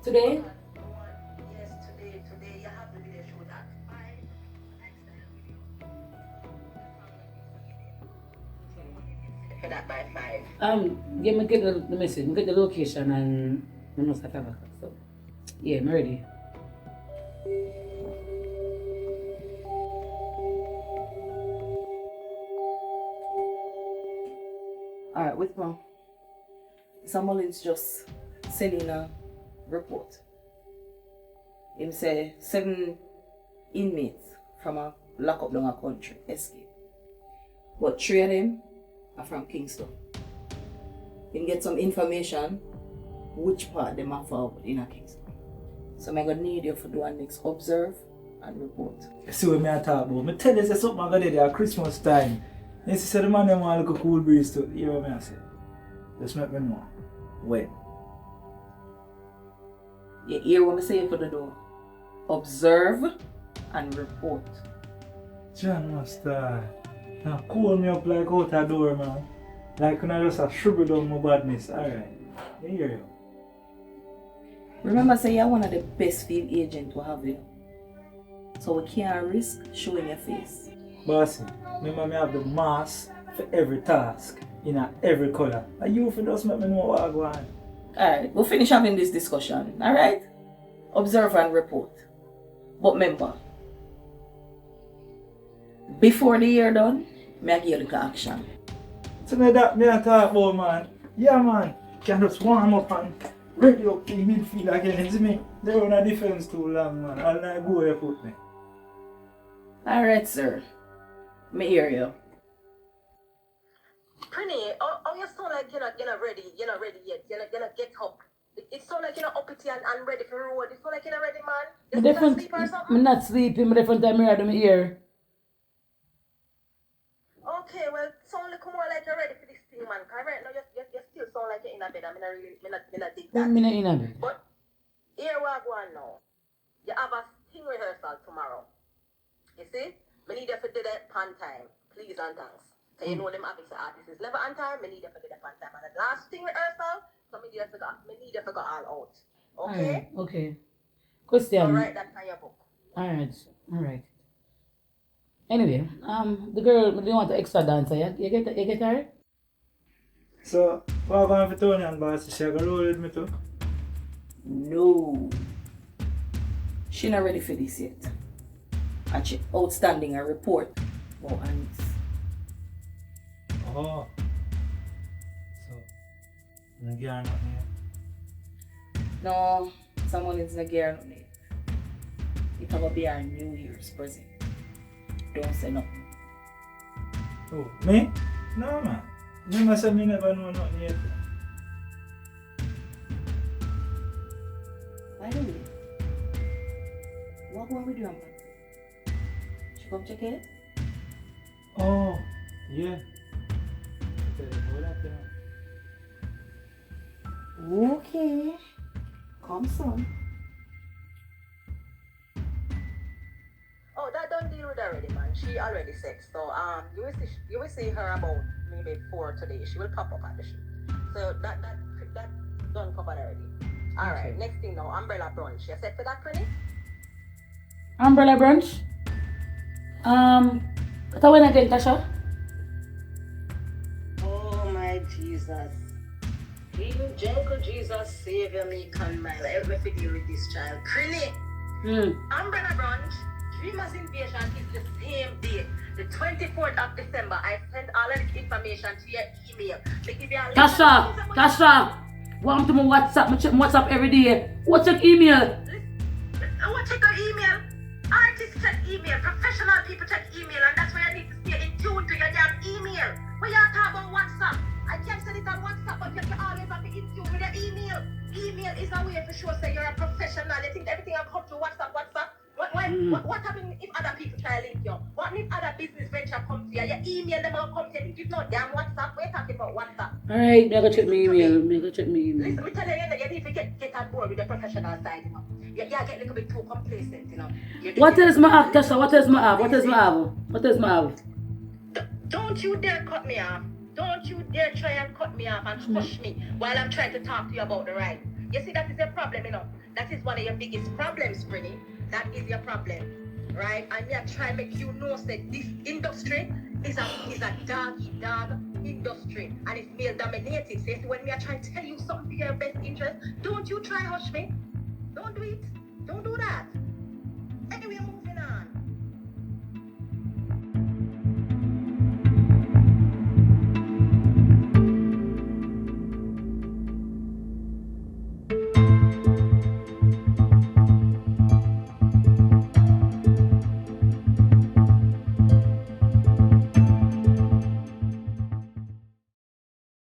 Today? Yes, today you have the video shoot at 5. Next time video. For that by 5. Get the message, get the location and I know start back. So yeah, I'm ready. Alright, with me. Mullins just sending a report. Him say 7 inmates from a lockup down a country escape. But 3 of them are from Kingston. Him get some information which part them are forward in a Kingston. So I'm gonna need you for do a next observe and report. You see what I talk about? I tell you say something I got there at Christmas time. You see the man them want like a cool breeze too. You hear what I say? Just make me know. When? You hear what I say for the door? Observe and report. John Master. Now call me up like out the door, man. Like when I just a shrivel down my badness. Alright. You hear you? Remember, say you're one of the best field agents we have here. So we can't risk showing your face. Bossy, remember me have the mask for every task in every color. And you for just make me know what I go on. Alright, we'll finish having this discussion. Alright? Observe and report. But remember, before the year done, I give you the action. So that me I talk about, man. Yeah, man. Can just warm up and ready up the midfield again. You see me? They run a defense too long, man. I'll not go where you put me. Alright, sir. Me hear you. Prinny, oh, you sound like you're not ready. You're not ready yet. You're not get up. It sounds like you're not up it and ready for the road. It sounds like you're not ready, man. You're still asleep or something? I'm not sleeping, but different time I my ear. Okay, well, sound like more like you're ready for this thing, man. Cause right now you still sound like you're in a bed. I'm not dig that. I'm not in a bed. But here we are going now. You have a sing rehearsal tomorrow. You see? I need you to do that on time. Please and thanks. So you know them artists is never on time. I need you to do that on time. And the last thing rehearsal, so I need you to go all out. Okay? Okay. Question. So write that on your book. Alright. Anyway, the girl, they want the extra dancer, yeah? You get her? So, what am I going for Tony and boss? She going to roll with me too? No. She not ready for this yet. And she outstanding a report about Annie's. Oh. So, I'm not getting nothing yet. No, someone is not getting on it. It will be our New Year's present. Don't say nothing. Oh, me? No, man. Remember said me never know nothing yet. By the way, what going we do on Patsy? She come check it? Oh, yeah. Okay, hold up there. Okay. Come son. Oh, that don't deal with her already, man. She already said. So you will see her about maybe 4 today. She will pop up at the show. So that done covered already. Alright, next thing now, umbrella brunch. You set for that, Prinny? Umbrella brunch? So when again, Tasha? Oh my Jesus. Even gentle Jesus, Savior me, can my life. Let me deal with this child. Prinny! Umbrella brunch. Dreamers Invasion is the same day, the 24th of December. I sent all of the information to your email. They give you a Tasha! Want to my WhatsApp? I check my WhatsApp every day. What's your email? I want to check your email. Artists check email. Professional people check email. And that's why I need to stay in tune to your damn email. When you talk about WhatsApp, I can't send it on WhatsApp, but you always have to be in tune with your email. Email is a way to show that you're a professional. You think everything will come to WhatsApp? What happens if other people try to link you? What if other business venture come to you? Your email them will come to you. It's not damn WhatsApp. We're talking about WhatsApp. Alright, I'm gonna check my email. Listen, we tell you need to get on board with the professional side, you know. You get a little bit too complacent, you know. What else my app, Tasha? What else my app? Don't you dare cut me off. Don't you dare try and cut me off and push me while I'm trying to talk to you about the ride. You see, that is your problem, you know. That is one of your biggest problems, Springy. That is your problem, right? And me, I try to make you know that this industry is a dog industry, and it's male dominated. So when me I try to tell you something for your best interest, don't you try hush me. Don't do it. Don't do that. Anyway, move